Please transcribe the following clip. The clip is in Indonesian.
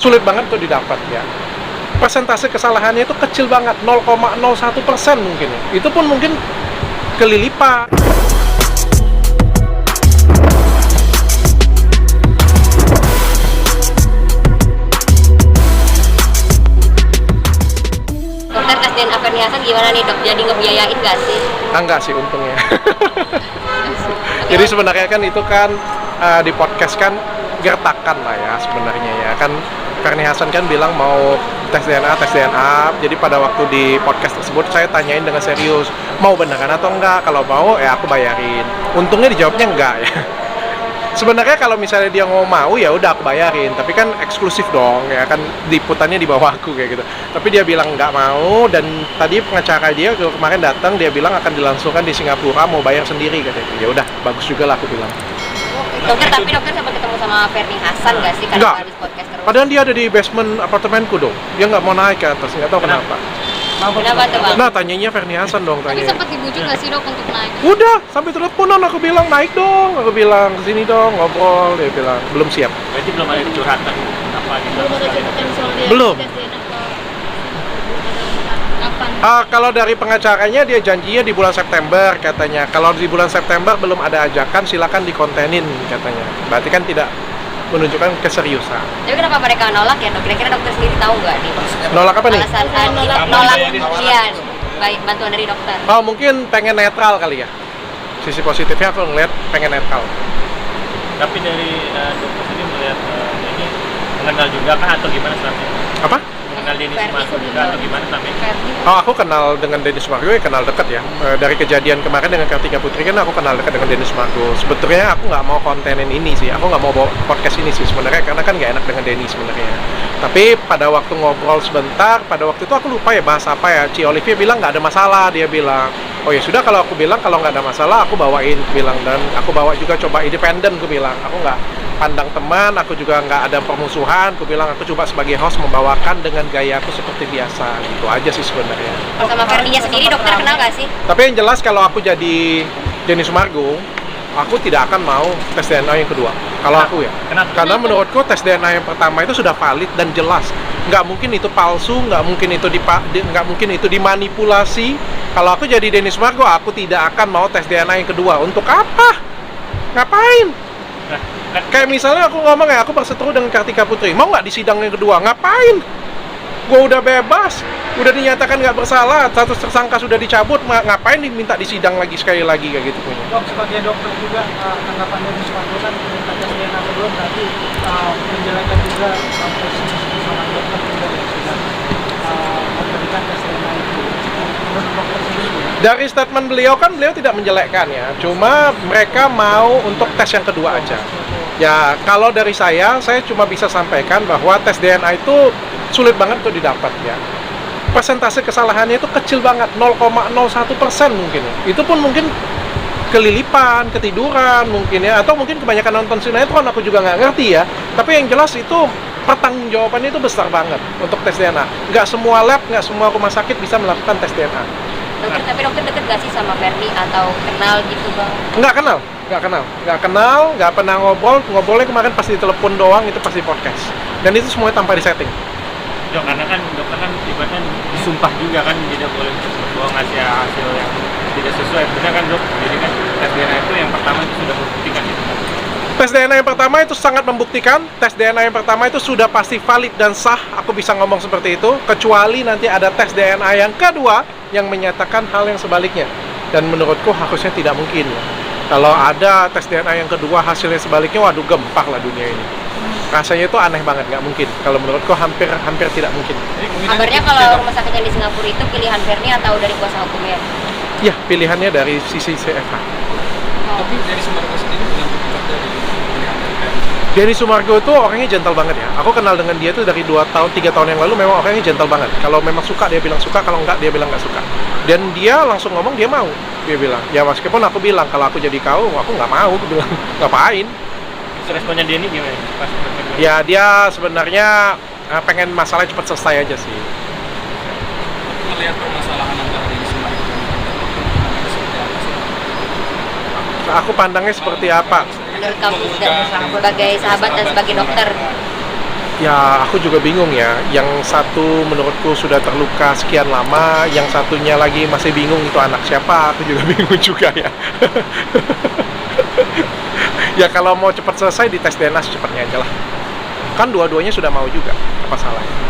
sulit banget tuh didapat ya. Persentase kesalahannya itu kecil banget, 0,01% mungkin. Itu pun mungkin kelilipan. Dokter tes DNA Ferni Hasan gimana nih dok? Jadi ngebiayain nggak sih? Enggak sih untungnya. Jadi sebenarnya kan itu kan di podcast kan gertakan lah ya sebenarnya ya kan. Ferni Hasan kan bilang mau tes DNA. Jadi pada waktu di podcast tersebut saya tanyain dengan serius, mau beneran atau enggak? Kalau mau ya aku bayarin. Untungnya dijawabnya enggak ya. Sebenarnya kalau misalnya dia mau ya udah aku bayarin, tapi kan eksklusif dong ya kan, liputannya di bawah aku kayak gitu. Tapi dia bilang nggak mau, dan tadi pengacara dia kemarin datang dia bilang akan dilangsungkan di Singapura, mau bayar sendiri katanya. Ya udah bagus juga lah aku bilang. Dokter, tapi dokter sempat ketemu sama Ferni Hasan nggak sih karena Nggak. habis podcast terus? Padahal dia ada di basement apartemenku dong, dia nggak mau naik ke atas, nggak tahu kenapa. Kenapa tuh bang? Nah tanyanya Ferni Hasan dong Tapi tanya. sempat dibujuk nggak sih dok untuk naik? Udah sampai teleponan aku bilang naik dong, aku bilang kesini dong ngobrol, dia bilang belum siap. Berarti belum ada curhatan apa gitu? Belum ada curhatan soal dia Belum. tes DNA ke kapan? Kalau dari pengacaranya dia janjinya di bulan September katanya. Kalau di bulan September belum ada ajakan, silakan dikontenin katanya. Berarti kan tidak menunjukkan keseriusan. Tapi kenapa mereka nolak ya dok? Kira-kira dokter sendiri tahu nggak nih? Nolak apa nih? Alasan nolak iya, baik bantuan dari dokter. Oh mungkin pengen netral kali ya. Sisi positifnya aku ngeliat pengen netral. Tapi dari dokter sendiri melihat ini mengenal juga kah atau gimana selama ini? Apa? Mengenal Denny Sumargo juga atau gimana selama ini? Oh aku kenal dengan Denny Sumargo ya, kenal dekat ya. Dari kejadian kemarin dengan Kartika Putri kan aku kenal dekat dengan Denny Sumargo. Sebetulnya aku nggak mau kontenin ini sih, aku nggak mau bawa podcast ini sih sebenarnya, karena kan nggak enak dengan Denny sebenarnya. Tapi pada waktu ngobrol sebentar, pada waktu itu aku lupa ya bahas apa ya. Ci Olivia bilang nggak ada masalah, dia bilang. Oh ya sudah, kalau aku bilang kalau nggak ada masalah aku bawain, aku bilang, dan aku bawa juga coba independen, aku bilang. Aku nggak pandang teman, aku juga nggak ada permusuhan, aku bilang aku coba sebagai host membawakan dengan gaya aku seperti biasa, gitu aja sih sebenarnya. Sama Ferninya sendiri dokter kenal nggak sih? Tapi yang jelas kalau aku jadi Denny Sumargo, aku tidak akan mau tes DNA yang kedua. Kalau aku ya. Kenapa? Karena menurutku tes DNA yang pertama itu sudah valid dan jelas. Nggak mungkin itu palsu, nggak mungkin itu dimanipulasi. Kalau aku jadi Denny Sumargo, aku tidak akan mau tes DNA yang kedua. Untuk apa? Ngapain? Kayak misalnya aku ngomong ya, aku berseteru dengan Kartika Putri, mau nggak di sidang yang kedua? Ngapain? Gue udah bebas, udah dinyatakan nggak bersalah, status tersangka sudah dicabut, ngapain diminta disidang lagi sekali lagi kayak gitu punya. Dok, sebagai dokter juga, tanggapan dari Sumargo kan minta tes DNA kedua berarti menjelaskan juga posisi seorang dokter juga yang sudah memberikan tes DNA itu. Menurut dokter sendiri ya? Dari statement beliau kan beliau tidak menjelekkan ya, cuma mereka mau untuk tes yang kedua aja. Ya kalau dari saya cuma bisa sampaikan bahwa tes DNA itu sulit banget tuh didapat ya. Persentase kesalahannya itu kecil banget, 0,01% mungkin. Itu pun mungkin kelilipan, ketiduran mungkin ya, atau mungkin kebanyakan nonton sinetron, aku juga nggak ngerti ya. Tapi yang jelas itu pertanggungjawabannya itu besar banget untuk tes DNA. Nggak semua lab, nggak semua rumah sakit bisa melakukan tes DNA. Dokter, tapi dokter deket gak sih sama Ferni atau kenal gitu bang? Nggak kenal, nggak pernah ngobrolnya kemarin pas di telepon doang, itu pasti podcast. Dan itu semuanya tanpa disetting. Dok, karena kan dokter kan ibaratnya disumpah juga kan, tidak boleh bawa ngasih hasil yang tidak sesuai. Benar kan dok? Jadi kan tes DNA itu yang pertama itu sudah membuktikan itu. Tes DNA yang pertama itu sangat membuktikan. Tes DNA yang pertama itu sudah pasti valid dan sah. Aku bisa ngomong seperti itu. Kecuali nanti ada tes DNA yang kedua yang menyatakan hal yang sebaliknya. Dan menurutku harusnya tidak mungkin ya. Kalau ada tes DNA yang kedua hasilnya sebaliknya, waduh gempar lah dunia ini. Rasanya itu aneh banget, nggak mungkin. Kalau menurutku hampir tidak mungkin. Kabarnya kalau rumah sakit yang di Singapura itu pilihan Ferni atau dari kuasa hukumnya? Ya, pilihannya dari sisi CFH. Tapi dari Sumargo sendiri bilang begitu dari pilihan dari Denny Sumargo itu orangnya gentle banget ya. Aku kenal dengan dia itu dari 2 tahun, 3 tahun yang lalu, memang orangnya gentle banget. Kalau memang suka, dia bilang suka, kalau enggak, dia bilang nggak suka. Dan dia langsung ngomong, dia mau. Dia bilang, ya meskipun aku bilang, kalau aku jadi kau, aku nggak mau. Aku bilang, ngapain? Responnya Denny gimana? Pas Ya, dia sebenarnya pengen masalahnya cepat selesai aja sih. melihat permasalahan antara Denny Sumargo dan seperti apa sih? Aku pandangnya seperti apa? Menurut kamu sebagai sahabat dan sebagai dokter? Ya, aku juga bingung ya. Yang satu menurutku sudah terluka sekian lama, yang satunya lagi masih bingung itu anak siapa. Aku juga bingung juga ya. Ya kalau mau cepat selesai di tes DNA secepatnya aja lah. Kan dua-duanya sudah mau juga. Apa salahnya?